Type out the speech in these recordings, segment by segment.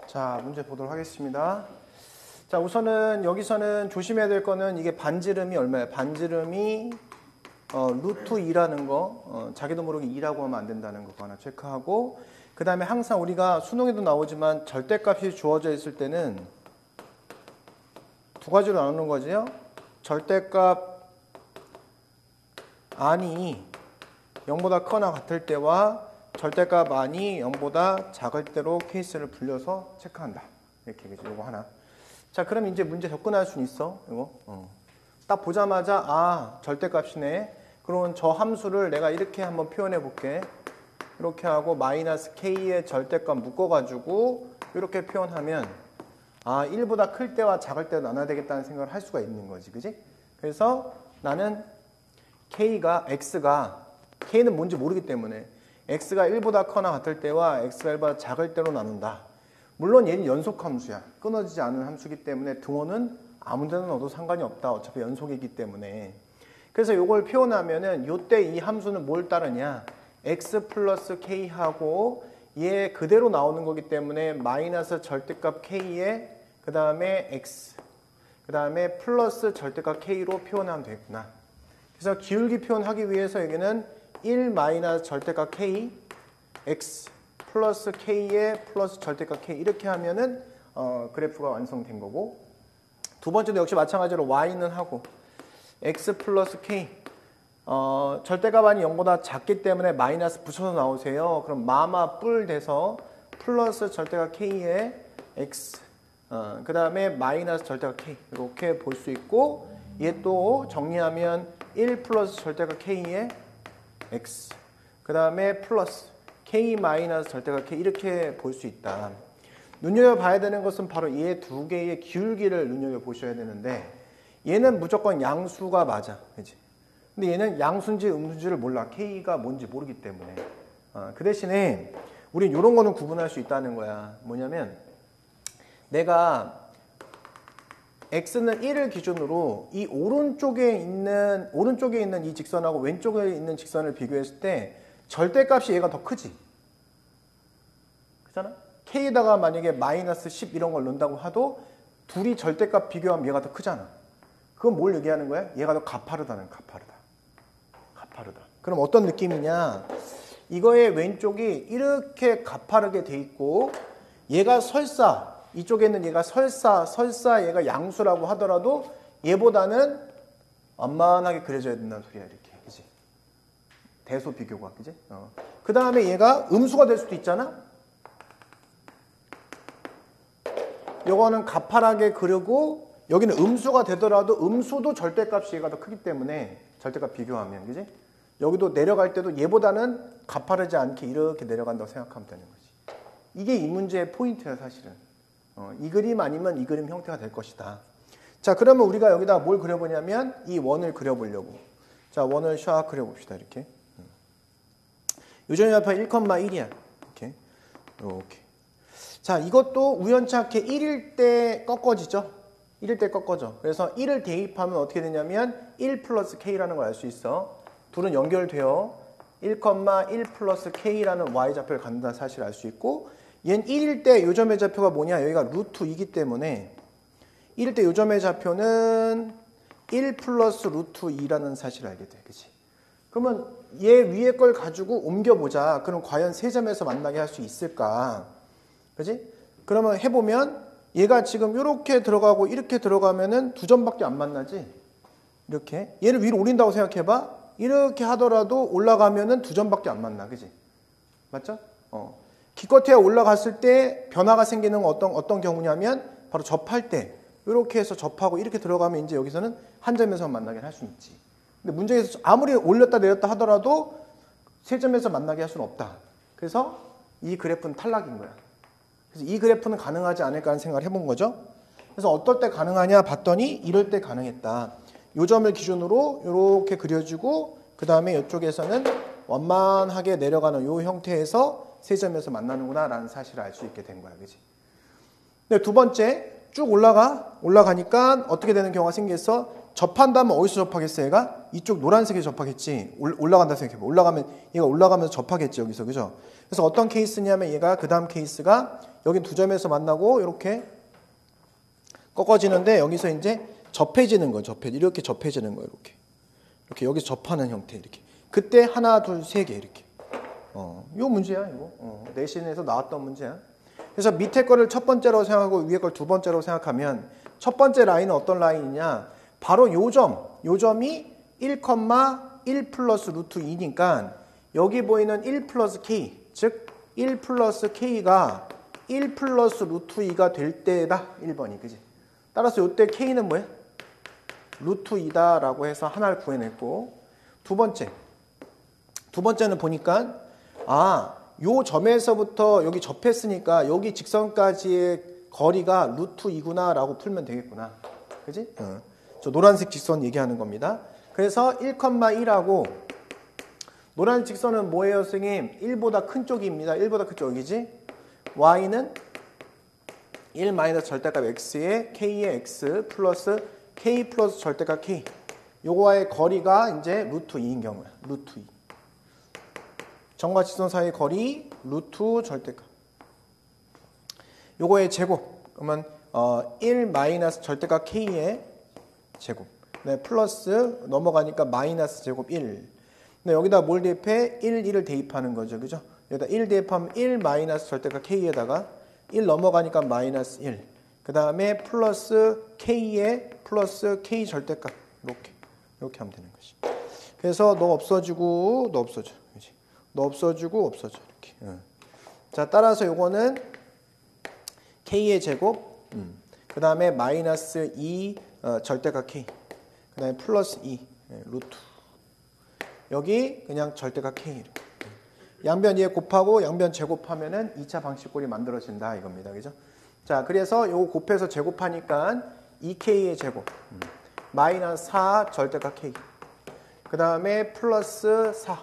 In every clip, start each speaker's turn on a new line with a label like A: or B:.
A: 자, 문제 보도록 하겠습니다. 자, 우선은 여기서는 조심해야 될 거는 이게 반지름이 얼마예요? 반지름이 루트 2라는 거, 자기도 모르게 2라고 하면 안 된다는 거 하나 체크하고, 그 다음에 항상 우리가 수능에도 나오지만 절대값이 주어져 있을 때는 두 가지로 나누는 거지요. 절대값 안이 0보다 크거나 같을 때와 절대값 안이 0보다 작을 때로 케이스를 불려서 체크한다. 이렇게 그죠? 이거 하나. 자, 그럼 이제 문제 접근할 수는 있어. 이거. 딱 보자마자 아, 절대값이네. 그러면 저 함수를 내가 이렇게 한번 표현해 볼게. 이렇게 하고 마이너스 k의 절대값 묶어가지고 이렇게 표현하면 아, 1보다 클 때와 작을 때 나눠야 되겠다는 생각을 할 수가 있는 거지. 그지? 그래서 나는 K는 뭔지 모르기 때문에 X가 1보다 커나 같을 때와 X가 1보다 작을 때로 나눈다. 물론 얘는 연속함수야. 끊어지지 않은 함수이기 때문에 등호는 아무 데나 넣어도 상관이 없다. 어차피 연속이기 때문에. 그래서 이걸 표현하면은 이때 이 함수는 뭘 따르냐. X 플러스 K하고 얘 그대로 나오는 거기 때문에 마이너스 절대값 K에 그 다음에 X 그 다음에 플러스 절대값 K로 표현하면 되겠구나. 그래서 기울기 표현하기 위해서 여기는 1 마이너스 절대값 K X 플러스 K에 플러스 절대값 K 이렇게 하면은 그래프가 완성된 거고, 두 번째도 역시 마찬가지로 Y는 하고 X 플러스 K 절대값 안이 0보다 작기 때문에 마이너스 붙여서 나오세요. 그럼 마마 뿔 돼서 플러스 절대값 K에 X 그 다음에 마이너스 절대값 K 이렇게 볼 수 있고, 얘 또 정리하면 1 플러스 절대값 K에 X 그 다음에 플러스 K 마이너스 절대값 K 이렇게 볼 수 있다. 눈여겨봐야 되는 것은 바로 얘 두 개의 기울기를 눈여겨보셔야 되는데, 얘는 무조건 양수가 맞아. 그치? 근데 얘는 양수인지 음수인지를 몰라. K가 뭔지 모르기 때문에. 그 대신에 우린 이런 거는 구분할 수 있다는 거야. 뭐냐면 내가 X는 1을 기준으로 이 오른쪽에 있는 이 직선하고 왼쪽에 있는 직선을 비교했을 때 절대값이 얘가 더 크지. 그렇잖아? K에다가 만약에 마이너스 10 이런 걸 넣는다고 하도 둘이 절대값 비교하면 얘가 더 크잖아. 그건 뭘 얘기하는 거야? 얘가 더 가파르다는 가파르다. 그럼 어떤 느낌이냐? 이거의 왼쪽이 이렇게 가파르게 돼 있고 얘가 설사 이쪽에 있는 얘가 설사 얘가 양수라고 하더라도 얘보다는 완만하게 그려져야 된다는 소리야. 이렇게. 그지? 대소 비교가. 그지? 그 다음에 얘가 음수가 될 수도 있잖아? 요거는 가파르게 그리고 여기는 음수가 되더라도 음수도 절대값이 얘가 더 크기 때문에 절대값 비교하면. 그지? 여기도 내려갈 때도 얘보다는 가파르지 않게 이렇게 내려간다고 생각하면 되는 거지. 이게 이 문제의 포인트야, 사실은. 이 그림 아니면 이 그림 형태가 될 것이다. 자, 그러면 우리가 여기다 뭘 그려보냐면 이 원을 그려보려고. 자, 원을 샥 그려봅시다. 이렇게. 요점의 좌표 1,1이야. 이렇게. 자, 이것도 우연찮게 1일 때 꺾어지죠? 1일 때 꺾어져. 그래서 1을 대입하면 어떻게 되냐면 1 플러스 K라는 걸 알 수 있어. 둘은 연결되어 1,1 플러스 K라는 Y좌표를 갖는다는 사실을 알 수 있고, 얘는 1일 때 요점의 좌표가 뭐냐? 여기가 루트 2이기 때문에 1일 때 요점의 좌표는 1 플러스 루트 2라는 사실을 알게 돼. 그치? 그러면 얘 위에 걸 가지고 옮겨보자. 그럼 과연 세 점에서 만나게 할 수 있을까? 그치? 그러면 해보면 얘가 지금 이렇게 들어가고 이렇게 들어가면은 두 점밖에 안 만나지? 이렇게. 얘를 위로 올린다고 생각해봐. 이렇게 하더라도 올라가면은 두 점밖에 안 만나. 그치? 맞죠? 기껏해야 올라갔을 때 변화가 생기는 어떤 경우냐면 바로 접할 때 이렇게 해서 접하고 이렇게 들어가면 이제 여기서는 한 점에서 만나게 할 수 있지. 근데 문제에서 아무리 올렸다 내렸다 하더라도 세 점에서 만나게 할 수는 없다. 그래서 이 그래프는 탈락인 거야. 그래서 이 그래프는 가능하지 않을까 하는 생각을 해본 거죠. 그래서 어떨 때 가능하냐 봤더니 이럴 때 가능했다. 요 점을 기준으로 이렇게 그려주고 그 다음에 이쪽에서는 완만하게 내려가는 요 형태에서 세 점에서 만나는구나 라는 사실을 알 수 있게 된 거야. 그치? 근데 두 번째 쭉 올라가니까 어떻게 되는 경우가 생겼어? 접한다면 어디서 접하겠어? 얘가 이쪽 노란색에 접하겠지. 올라간다 생각해봐. 얘가 올라가면서 접하겠지. 여기서. 그죠? 그래서 어떤 케이스냐면 얘가 그 다음 케이스가 여긴 두 점에서 만나고 이렇게 꺾어지는데 여기서 이제 접해지는 거예요. 이렇게 접해지는 거예요. 이렇게 여기서 접하는 형태 이렇게. 그때 하나, 둘, 세 개 이렇게. 요 문제야 이거. 내신에서 나왔던 문제야. 그래서 밑에 거를 첫 번째로 생각하고 위에 걸 두 번째로 생각하면 첫 번째 라인은 어떤 라인이냐? 바로 요 점이 1,1 플러스 루트 2니까 여기 보이는 1 플러스 k, 즉 1 플러스 k가 1 플러스 루트 2가 될 때다. 1번이, 그지? 따라서 이때 k는 뭐야? 루트 2다라고 해서 하나를 구해냈고, 두 번째는 보니까 요 점에서부터 여기 접했으니까 여기 직선까지의 거리가 루트 2구나 라고 풀면 되겠구나. 그지? 저 노란색 직선 얘기하는 겁니다. 그래서 1,1하고 노란 직선은 뭐예요, 선생님? 1보다 큰 쪽입니다. 1보다 큰 쪽이지? y는 1 마이너스 절대값 x에 k의 x 플러스 k 플러스 절대값 k. 요거와의 거리가 이제 루트 2인 경우야. 루트 2. 점과 직선 사이의 거리 루트 절대값. 요거의 제곱. 그러면 1 마이너스 절대값 k의 제곱. 네, 플러스 넘어가니까 마이너스 제곱 1. 네, 여기다 뭘 대입해? 1을 대입하는 거죠. 그죠? 여기다 1 대입하면 1 마이너스 절대값 k에다가 1 넘어가니까 마이너스 1. 그 다음에 플러스 k에 플러스 k 절대값. 이렇게 하면 되는 것이. 그래서 너 없어지고 너 없어져. 그치? 너 없어지고 없어져. 이렇게. 자, 따라서 요거는 k의 제곱. 그 다음에 마이너스 2 절대값 k. 그 다음에 플러스 2 루트. 여기 그냥 절대값 k. 양변 얘 곱하고 양변 제곱하면은 2차 방식꼴이 만들어진다 이겁니다. 그죠? 자, 그래서 요거 곱해서 제곱하니까 2k의 제곱. 마이너스 4 절대값 k. 그 다음에 플러스 4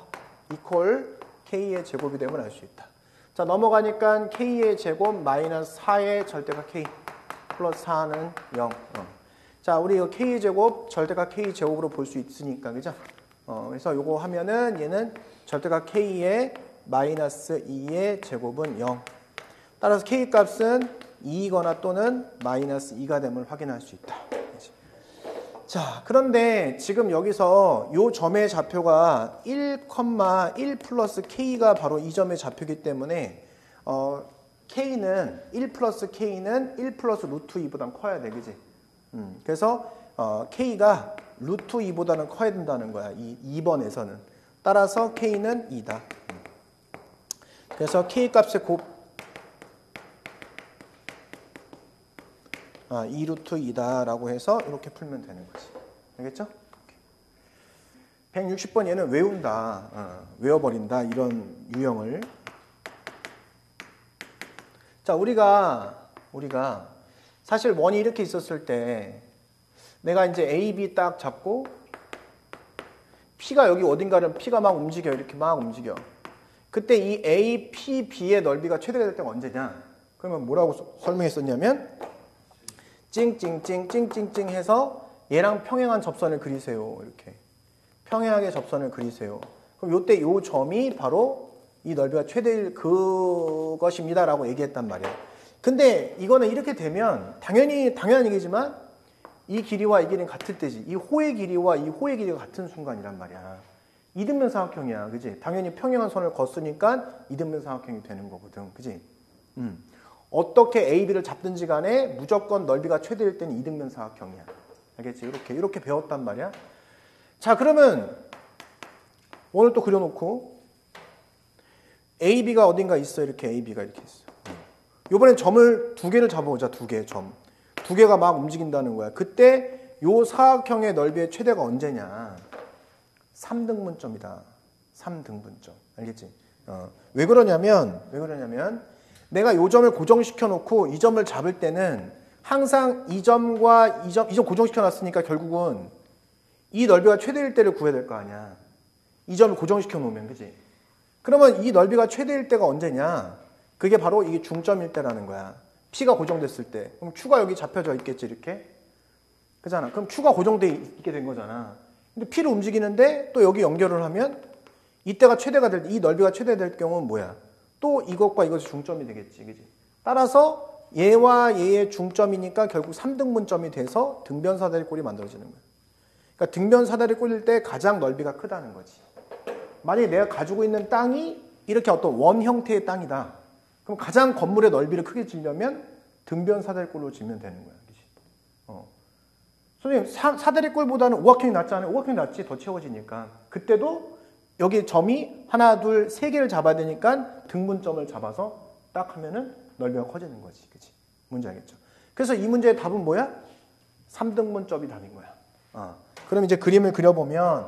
A: 이퀄 k의 제곱이 되면 알 수 있다. 자, 넘어가니까 k의 제곱 마이너스 4의 절대값 k 플러스 4는 0. 자, 우리 이 k의 제곱 절대값 k 제곱으로 볼 수 있으니까, 그죠? 그래서 요거 하면은 얘는 절대값 k의 마이너스 2의 제곱은 0. 따라서 k 값은 2이거나 또는 마이너스 2가 됨을 확인할 수 있다. 자, 그런데 지금 여기서 요 점의 좌표가 1,1 플러스 k가 바로 이 점의 좌표이기 때문에 k는 1 플러스 k는 1 플러스 루트 2보다 커야 돼, 그지? 그래서 k가 루트 2보다는 커야 된다는 거야. 이 2번에서는. 따라서 k는 2다. 그래서 k 값의 곱 2 루트 2다라고 해서 이렇게 풀면 되는 거지. 알겠죠? 160번 얘는 외운다. 외워버린다. 이런 유형을. 자, 우리가 사실 원이 이렇게 있었을 때 내가 이제 A, B 딱 잡고 P가 여기 어딘가를 P가 막 움직여. 이렇게 막 움직여. 그때 이 A, P, B의 넓이가 최대가 될 때가 언제냐? 그러면 뭐라고 설명했었냐면 찡찡찡 해서 얘랑 평행한 접선을 그리세요. 이렇게. 평행하게 접선을 그리세요. 그럼 요때 요 점이 바로 이 넓이가 최대일 그것입니다. 라고 얘기했단 말이야. 근데 이거는 이렇게 되면 당연한 얘기지만 이 길이와 이 길이는 같을 때지. 이 호의 길이와 이 호의 길이가 같은 순간이란 말이야. 이등변 삼각형이야. 그지? 당연히 평행한 선을 거스니까 이등변 삼각형이 되는 거거든. 그지? 어떻게 A, B를 잡든지 간에 무조건 넓이가 최대일 때는 이등변 삼각형이야. 알겠지? 이렇게 배웠단 말이야. 자, 그러면 오늘 또 그려놓고 A, B가 어딘가 있어. 이렇게 A, B가 이렇게 있어. 이번엔 점을 두 개를 잡아보자. 두 개 점. 두 개가 막 움직인다는 거야. 그때 요 사각형의 넓이의 최대가 언제냐? 3등분점이다. 3등분점. 알겠지? 왜 그러냐면 내가 요 점을 고정시켜 놓고 이 점을 잡을 때는 항상 이 점과 이 점 고정시켜 놨으니까 결국은 이 넓이가 최대일 때를 구해야 될 거 아니야. 이 점을 고정시켜 놓으면, 그지? 그러면 이 넓이가 최대일 때가 언제냐? 그게 바로 이게 중점일 때라는 거야. P가 고정됐을 때. 그럼 Q가 여기 잡혀져 있겠지, 이렇게? 그잖아. 그럼 Q가 고정돼 있게 된 거잖아. 근데 P를 움직이는데 또 여기 연결을 하면 이때가 최대가 될 때, 이 넓이가 최대될 경우는 뭐야? 또 이것과 이것이 중점이 되겠지, 그지? 따라서 얘와 얘의 중점이니까 결국 3등분점이 돼서 등변 사다리꼴이 만들어지는 거예요. 그러니까 등변 사다리꼴일 때 가장 넓이가 크다는 거지. 만약에 내가 가지고 있는 땅이 이렇게 어떤 원 형태의 땅이다. 그럼 가장 건물의 넓이를 크게 지려면 등변 사다리꼴로 지면 되는 거야. 선생님, 사다리꼴보다는 오각형이 낫잖아요. 오각형이 낫지, 더 채워지니까. 그때도 여기 점이 하나, 둘, 세 개를 잡아야 되니까 등분점을 잡아서 딱 하면은 넓이가 커지는 거지. 그치? 뭔지 알겠죠? 그래서 이 문제의 답은 뭐야? 3등분점이 답인 거야. 그럼 이제 그림을 그려보면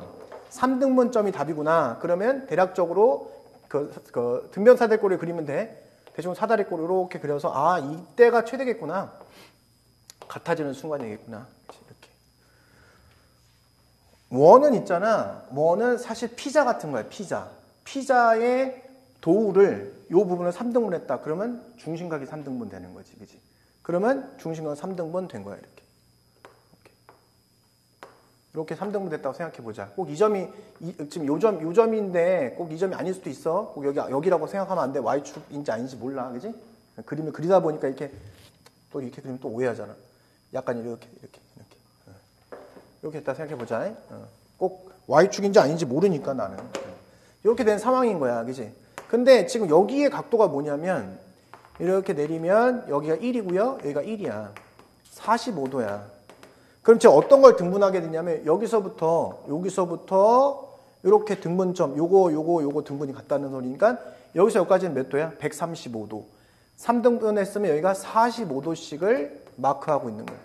A: 3등분점이 답이구나. 그러면 대략적으로 그 등변 사다리꼴을 그리면 돼. 대충 사다리꼴을 이렇게 그려서 아, 이때가 최대겠구나. 같아지는 순간이겠구나. 이렇게. 원은 있잖아. 원은 사실 피자 같은 거야. 피자의 도우를 이 부분을 3등분 했다. 그러면 중심각이 3등분 되는 거지. 그치? 그러면 중심각 3등분 된 거야. 이렇게 3등분 됐다고 생각해 보자. 꼭 이 점이 지금 요 점인데 꼭 이 점이 아닐 수도 있어. 꼭 여기라고 생각하면 안 돼. Y축인지 아닌지 몰라. 그지? 그림을 그리다 보니까 이렇게 또 이렇게 그리면 또 오해하잖아. 약간 이렇게 했다 생각해 보자. 꼭 Y축인지 아닌지 모르니까 나는. 이렇게 된 상황인 거야. 그지? 근데 지금 여기의 각도가 뭐냐면 이렇게 내리면 여기가 1이고요. 여기가 1이야. 45도야. 그럼 제가 어떤 걸 등분하게 되냐면 여기서부터 이렇게 등분점 요거 등분이 같다는 소리니까 여기서 여기까지는 몇 도야? 135도. 3등분 했으면 여기가 45도씩을 마크하고 있는 거야.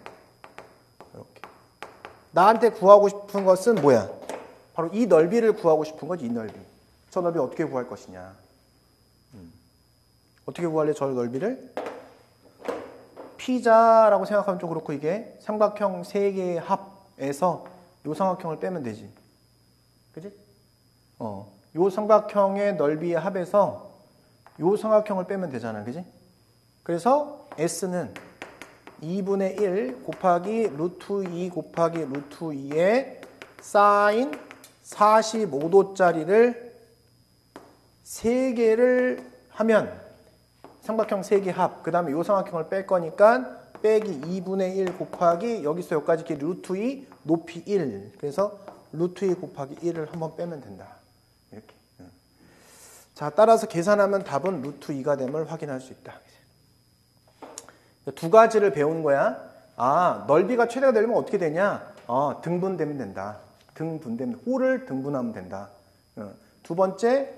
A: 이렇게. 나한테 구하고 싶은 것은 뭐야? 바로 이 넓이를 구하고 싶은 거지. 이 넓이. 저 넓이 어떻게 구할 것이냐? 어떻게 구할래? 저 넓이를? 피자라고 생각하면 좀 그렇고 이게 삼각형 3개의 합에서 요 삼각형을 빼면 되지. 그지? 요 삼각형의 넓이의 합에서 요 삼각형을 빼면 되잖아. 그지? 그래서 S는 2분의 1 곱하기 루트 2 곱하기 루트 2의 사인 45도짜리를 3개를 하면 삼각형 3개 합, 그 다음에 이 삼각형을 뺄 거니까 빼기 2분의 1 곱하기 여기서 여기까지 이렇게 루트 2 높이 1. 그래서 루트 2 곱하기 1을 한번 빼면 된다. 이렇게. 자, 따라서 계산하면 답은 루트 2가 됨을 확인할 수 있다. 두 가지를 배운 거야. 아, 넓이가 최대가 되려면 어떻게 되냐? 등분되면 된다. 등분되면 호를 등분하면 된다. 두 번째,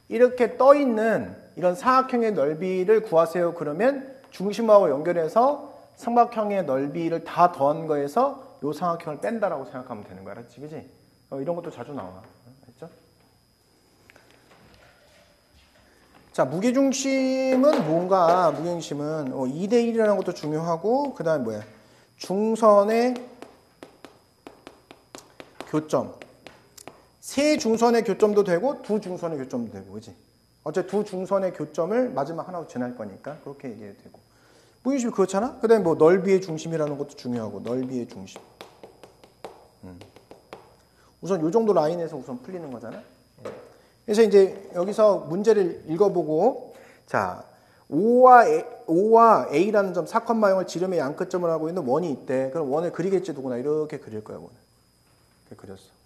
A: 이렇게 떠 있는 이런 사각형의 넓이를 구하세요. 그러면 중심하고 연결해서 삼각형의 넓이를 다 더한 거에서 이 삼각형을 뺀다라고 생각하면 되는 거야. 알았지? 그지? 이런 것도 자주 나와. 알죠? 자, 무게중심은 뭔가? 무게중심은 2대 1이라는 것도 중요하고, 그 다음에 뭐야? 중선의 교점. 세 중선의 교점도 되고 두 중선의 교점도 되고, 그지? 어차피 두 중선의 교점을 마지막 하나로 지날 거니까 그렇게 얘기해도 되고. 무게중심이 그렇잖아? 그 다음에 뭐 넓이의 중심이라는 것도 중요하고, 넓이의 중심. 우선 요 정도 라인에서 우선 풀리는 거잖아? 그래서 이제 여기서 문제를 읽어보고, 자, O와 A라는 점, 사건마형을 지름의 양끝점을 하고 있는 원이 있대. 그럼 원을 그리겠지, 누구나. 이렇게 그릴 거야, 원을. 이렇게 그렸어.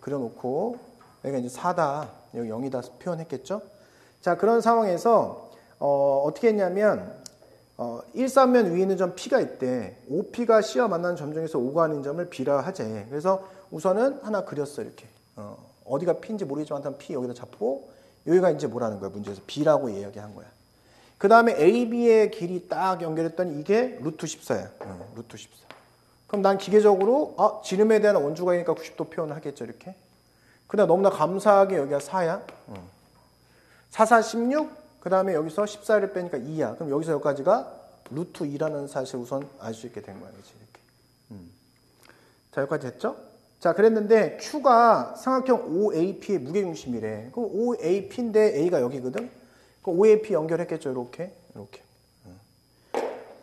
A: 그려놓고 여기가 이제 4다, 여기 0이다 표현했겠죠. 자, 그런 상황에서 어떻게 했냐면 1사면 위에 있는 점 P가 있대. OP가 C와 만나는 점 중에서 O가 아닌 점을 B라 하재. 그래서 우선은 하나 그렸어. 이렇게 어디가 P인지 모르겠지만 일단 P 여기다 잡고, 여기가 이제 뭐라는 거야, 문제에서 B라고 이야기한 거야. 그 다음에 AB의 길이 딱 연결했더니 이게 루트 14야. 루트 14. 그럼 난 기계적으로 지름에 대한 원주각이니까 90도 표현을 하겠죠. 이렇게. 근데 너무나 감사하게 여기가 4야. 4, 4, 16. 그 다음에 여기서 14를 빼니까 2야. 그럼 여기서 여기까지가 루트 2라는 사실을 우선 알 수 있게 된 거야. 그렇지? 이렇게. 자, 여기까지 됐죠? 자, 그랬는데 Q가 삼각형 OAP의 무게중심이래. 그럼 OAP인데 A가 여기거든? 그럼 OAP 연결했겠죠. 이렇게.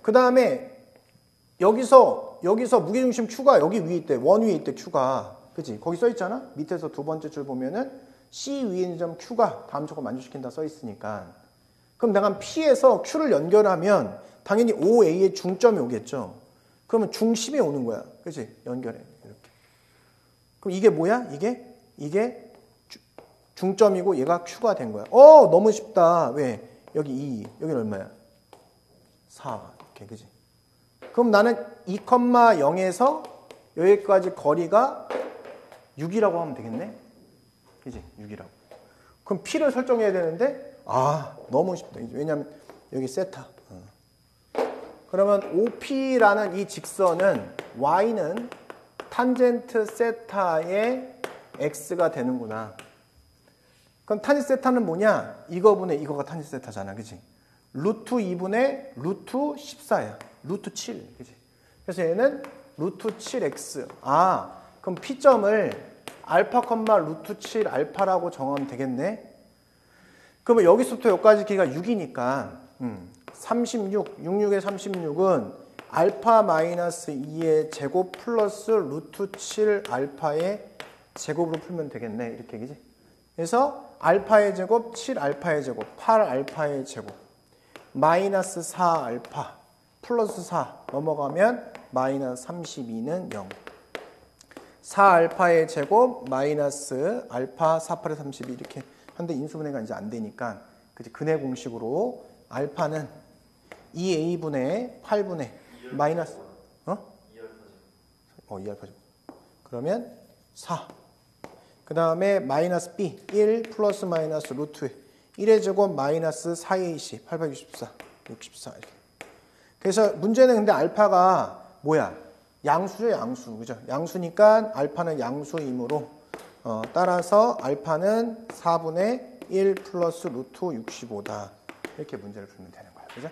A: 그 다음에 여기서 무게중심 Q가 여기 위에 있대. 원 위에 있대, Q가. 그치? 거기 써 있잖아? 밑에서 두 번째 줄 보면은 C 위에 있는 점 Q가 다음 조건 만족시킨다 써 있으니까. 그럼 내가 P에서 Q를 연결하면 당연히 OA의 중점이 오겠죠. 그러면 중심에 오는 거야. 그치? 연결해. 이렇게. 그럼 이게 뭐야? 이게 중점이고 얘가 Q가 된 거야. 너무 쉽다. 왜? 여기 2, 여기는 얼마야? 4. 이렇게, 그지? 그럼 나는 2,0에서 여기까지 거리가 6이라고 하면 되겠네? 그지? 6이라고. 그럼 P를 설정해야 되는데, 너무 쉽다. 왜냐면 여기 세타. 그러면 OP라는 이 직선은 Y는 탄젠트 세타의 X가 되는구나. 그럼 탄젠트 세타는 뭐냐? 이거분의 이거가 탄젠트 세타잖아. 그치? 루트 2분의 루트 14야. 루트 7. 그치? 그래서 얘는 루트 7X. 그럼 P점을 알파, 루트 7 알파라고 정하면 되겠네? 그러면 여기서부터 여기까지 길이가 6이니까, 36, 66의 36은 알파 마이너스 2의 제곱 플러스 루트 7 알파의 제곱으로 풀면 되겠네. 이렇게, 그지? 그래서 알파의 제곱, 7 알파의 제곱, 8 알파의 제곱, 마이너스 4 알파, 플러스 4 넘어가면 마이너스 32는 0. 4 알파의 제곱, 마이너스 알파 4, 8의 32 이렇게 한데 인수분해가 이제 안 되니까, 그지? 근해 공식으로 알파는 2a분의 8분의 마이너스 2알파죠. 그러면 4. 그 다음에 마이너스 b 1 플러스 마이너스 루트 1의 제곱 마이너스 4ac 864 64 이렇게. 그래서 문제는 근데 알파가 뭐야? 양수죠, 양수. 그죠? 양수니까 알파는 양수이므로 따라서 알파는 4분의 1 플러스 루트 65다. 이렇게 문제를 풀면 되는 거야. 그죠?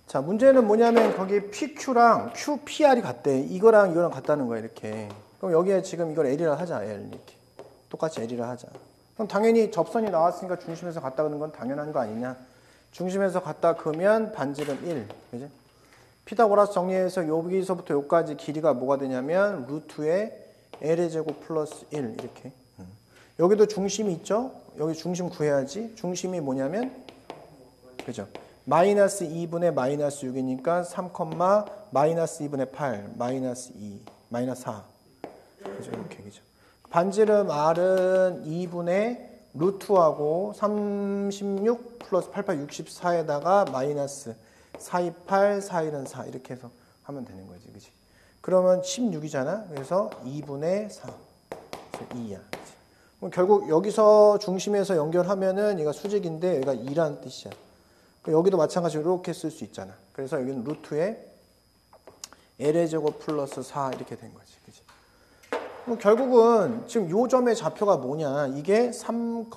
A: 자, 문제는 뭐냐면 거기 PQ랑 QPR이 같대. 이거랑 이거랑 같다는 거야, 이렇게. 그럼 여기에 지금 이걸 L이라 하자, L. 이렇게. 똑같이 L이라 하자. 그럼 당연히 접선이 나왔으니까 중심에서 같다 그러는 건 당연한 거 아니냐? 중심에서 같다 그러면 반지름 1. 그지? 피타고라스 정리해서 여기서부터 여기까지 길이가 뭐가 되냐면 루트의 L의 제곱 플러스 1 이렇게. 여기도 중심이 있죠? 여기 중심 구해야지. 중심이 뭐냐면 그죠? 마이너스 2분의 마이너스 6이니까 3, 마이너스 2분의 8, 마이너스 2, 마이너스 4. 그죠? 이렇게, 그죠? 반지름 R은 2분의 루트하고 36 플러스 88, 64에다가 마이너스 428, 4일은 4 이렇게 해서 하면 되는 거지. 그치? 그러면 16이잖아. 그래서 2분의 4. 그래서 2야. 그치? 그럼 결국 여기서 중심에서 연결하면은 얘가 수직인데 얘가 2라는 뜻이야. 여기도 마찬가지로 이렇게 쓸 수 있잖아. 그래서 여기는 루트에 L의 제곱 플러스 4 이렇게 된 거지. 그치? 그럼 결국은 지금 요 점의 좌표가 뭐냐? 이게 3,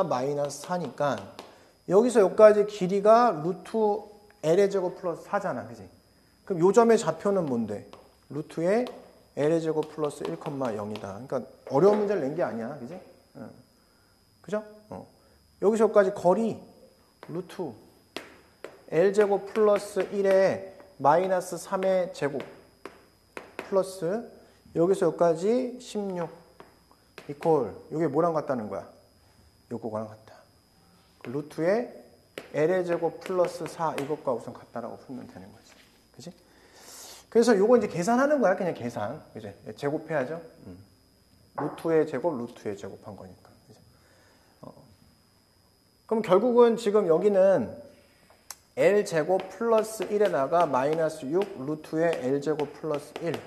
A: 마이너스 4니까 여기서 여기까지 길이가 루트 L의 제곱 플러스 4잖아. 그지? 그럼 요 점의 좌표는 뭔데? 루트에 L의 제곱 플러스 1, 0이다. 그러니까 어려운 문제를 낸 게 아니야. 그지? 그죠? 여기서 여기까지 거리 루트 L제곱 플러스 1에 마이너스 3의 제곱 플러스 여기서 여기까지 16 이퀄 이게 뭐랑 같다는 거야? 요거랑 같다. 루트에 L의 제곱 플러스 4 이것과 우선 같다라고 풀면 되는 거지. 그지? 그래서 요거 이제 계산하는 거야. 그냥 계산. 그지? 제곱해야죠. 루트의 제곱, 루트의 제곱 한 거니까. 그지? 그럼 결국은 지금 여기는 L제곱 플러스 1에다가 마이너스 6 루트의 L제곱 플러스 1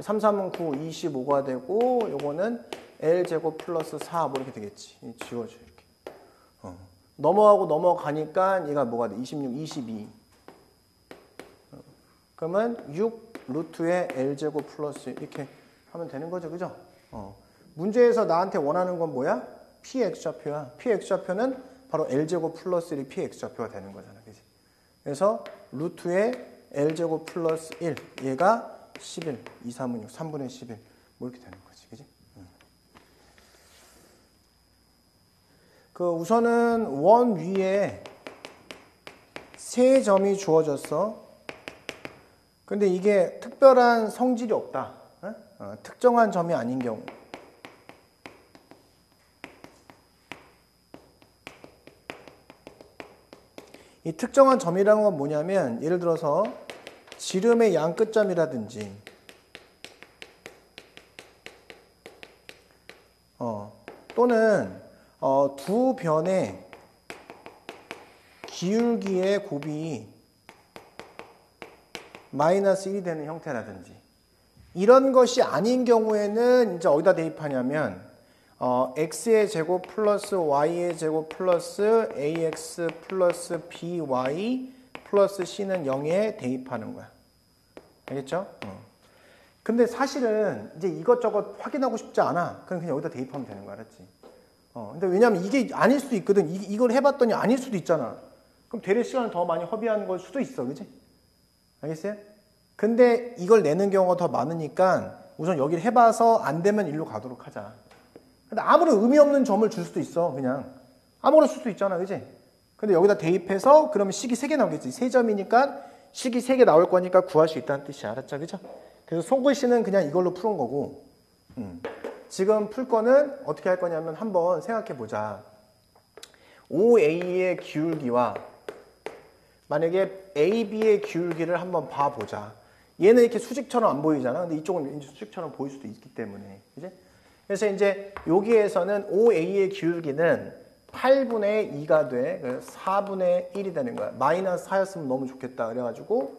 A: 3, 3은 9, 25가 되고 요거는 L제곱 플러스 4 뭐 이렇게 되겠지. 지워줘 이렇게. 넘어가고 넘어가니까 얘가 뭐가 돼? 26, 22 그러면 6 루트의 L제곱 플러스 1 이렇게 하면 되는 거죠. 그죠? 문제에서 나한테 원하는 건 뭐야? Px좌표야. Px좌표는 바로 L제곱 플러스 1이 Px좌표가 되는 거잖아. 그치? 그래서 루트의 L제곱 플러스 1 얘가 11, 2, 3은 6, 3분의 11 뭐 이렇게 되는 거지. 그지? 우선은 원 위에 세 점이 주어졌어. 근데 이게 특별한 성질이 없다. 특정한 점이 아닌 경우. 이 특정한 점이라는 건 뭐냐면 예를 들어서 지름의 양 끝점이라든지 또는 두 변의 기울기의 곱이 마이너스 1이 되는 형태라든지 이런 것이 아닌 경우에는 이제 어디다 대입하냐면 x의 제곱 플러스 y의 제곱 플러스 ax 플러스 by 플러스 c는 0에 대입하는 거야. 알겠죠? 근데 사실은 이제 이것저것 확인하고 싶지 않아. 그럼 그냥 여기다 대입하면 되는 거야. 알았지? 근데 왜냐면 이게 아닐 수도 있거든. 이걸 해봤더니 아닐 수도 있잖아. 그럼 되레 시간을 더 많이 허비하는 걸 수도 있어. 그지? 알겠어요? 근데 이걸 내는 경우가 더 많으니까 우선 여기를 해봐서 안 되면 일로 가도록 하자. 근데 아무런 의미 없는 점을 줄 수도 있어. 그냥 아무거나 줄 수도 있잖아. 그지? 근데 여기다 대입해서 그러면 식이 3개 나오겠지. 3점이니까 식이 3개 나올 거니까 구할 수 있다는 뜻이야. 알았죠? 그죠? 그래서 송글씨는 그냥 이걸로 푸는 거고 지금 풀 거는 어떻게 할 거냐면 한번 생각해 보자. OA의 기울기와 만약에 AB의 기울기를 한번 봐보자. 얘는 이렇게 수직처럼 안 보이잖아. 근데 이쪽은 이제 수직처럼 보일 수도 있기 때문에. 그지? 그래서 이제 여기에서는 OA의 기울기는 8분의 2가 돼. 4분의 1이 되는 거야. 마이너스 4였으면 너무 좋겠다. 그래가지고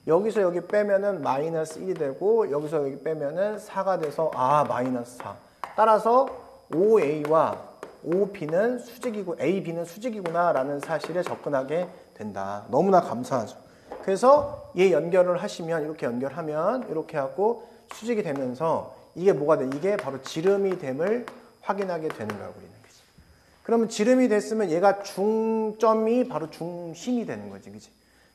A: 여기서 여기 빼면은 마이너스 1이 되고 여기서 여기 빼면은 4가 돼서 마이너스 4. 따라서 OA와 OB는 수직이고 AB는 수직이구나 라는 사실에 접근하게 된다. 너무나 감사하죠. 그래서 얘 연결을 하시면 이렇게 연결하면 이렇게 하고 수직이 되면서 이게 뭐가 돼? 이게 바로 지름이 됨을 확인하게 되는 거야. 우리는. 그치? 그러면 지름이 됐으면 얘가 중점이 바로 중심이 되는 거지. 그치?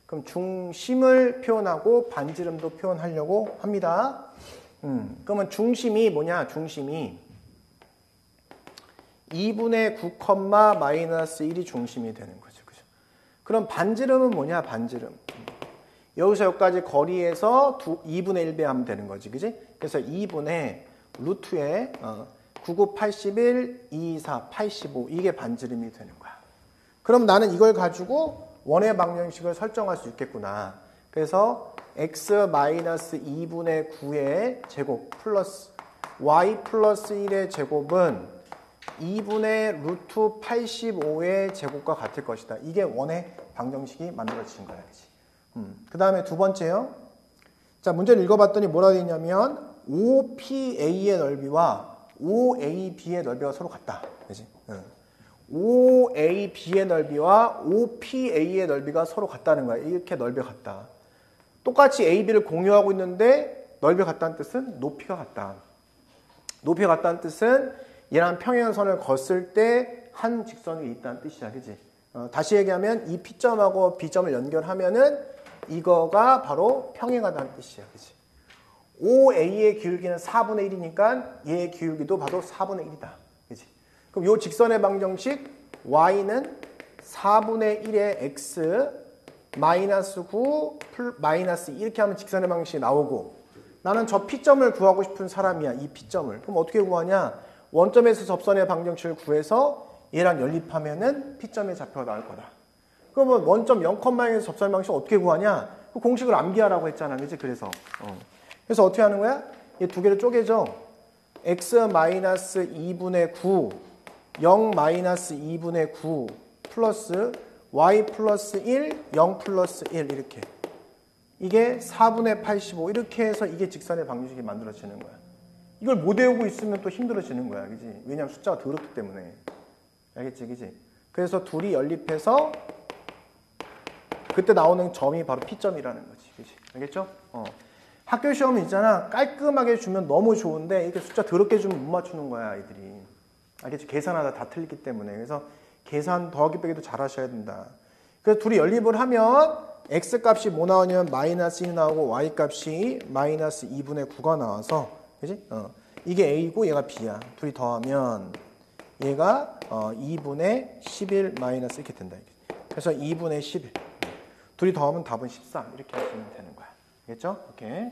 A: 그럼 중심을 표현하고 반지름도 표현하려고 합니다. 그러면 중심이 뭐냐? 중심이 2분의 9, 마이너스 1이 중심이 되는 거죠. 그죠? 그럼 반지름은 뭐냐? 반지름. 여기서 여기까지 거리에서 2분의 1배 하면 되는 거지. 그지? 그래서 2분의 루트에 99, 81, 24, 85 이게 반지름이 되는 거야. 그럼 나는 이걸 가지고 원의 방정식을 설정할 수 있겠구나. 그래서 x-2분의 9의 제곱 플러스 y 플러스 1의 제곱은 2분의 루트 85의 제곱과 같을 것이다. 이게 원의 방정식이 만들어진 거야. 그 다음에 두 번째요. 자, 문제를 읽어봤더니 뭐라고 되어 있냐면 OPA의 넓이와 OAB의 넓이가 서로 같다. 그치? OAB의 넓이와 OPA의 넓이가 서로 같다는 거야. 이렇게 넓이가 같다. 똑같이 AB를 공유하고 있는데 넓이가 같다는 뜻은 높이가 같다. 높이가 같다는 뜻은 얘랑 평행선을 걷을 때 한 직선이 있다는 뜻이야. 그치? 다시 얘기하면 이 P점하고 B점을 연결하면은 이거가 바로 평행하다는 뜻이야. 그치? OA의 기울기는 4분의 1이니까 얘의 기울기도 바로 4분의 1이다. 그치? 그럼 요 직선의 방정식 y는 4분의 1의 x 마이너스 9 마이너스 2 이렇게 하면 직선의 방정식이 나오고 나는 저 P점을 구하고 싶은 사람이야. 이 P점을. 그럼 어떻게 구하냐? 원점에서 접선의 방정식을 구해서 얘랑 연립하면은 P점의 좌표가 나올 거다. 그러면 원점 0,0에서 접선의 방정식 어떻게 구하냐? 그 공식을 암기하라고 했잖아. 그치? 그래서 어떻게 하는 거야? 이 두 개를 쪼개줘. x-2분의 9 0-2분의 9 플러스 y 플러스 1 0 플러스 1 이렇게 이게 4분의 85 이렇게 해서 이게 직선의 방정식이 만들어지는 거야. 이걸 못 외우고 있으면 또 힘들어지는 거야. 그치? 왜냐하면 숫자가 더럽기 때문에. 알겠지? 그치? 그래서 둘이 연립해서 그때 나오는 점이 바로 P점이라는 거지. 그치? 알겠죠? 학교 시험은 있잖아. 깔끔하게 주면 너무 좋은데 이렇게 숫자 더럽게 주면 못 맞추는 거야, 아이들이. 알겠지? 계산하다 다 틀리기 때문에. 그래서 계산 더하기 빼기도 잘 하셔야 된다. 그래서 둘이 연립을 하면 x 값이 뭐 나오냐면 마이너스 1 나오고 y 값이 마이너스 2분의 9가 나와서 그지? 이게 a고 얘가 b야. 둘이 더하면 얘가 2분의 11 마이너스 이렇게 된다. 그래서 2분의 11. 둘이 더하면 답은 13 이렇게 하시면 되는 거야. 알겠죠? 오케이.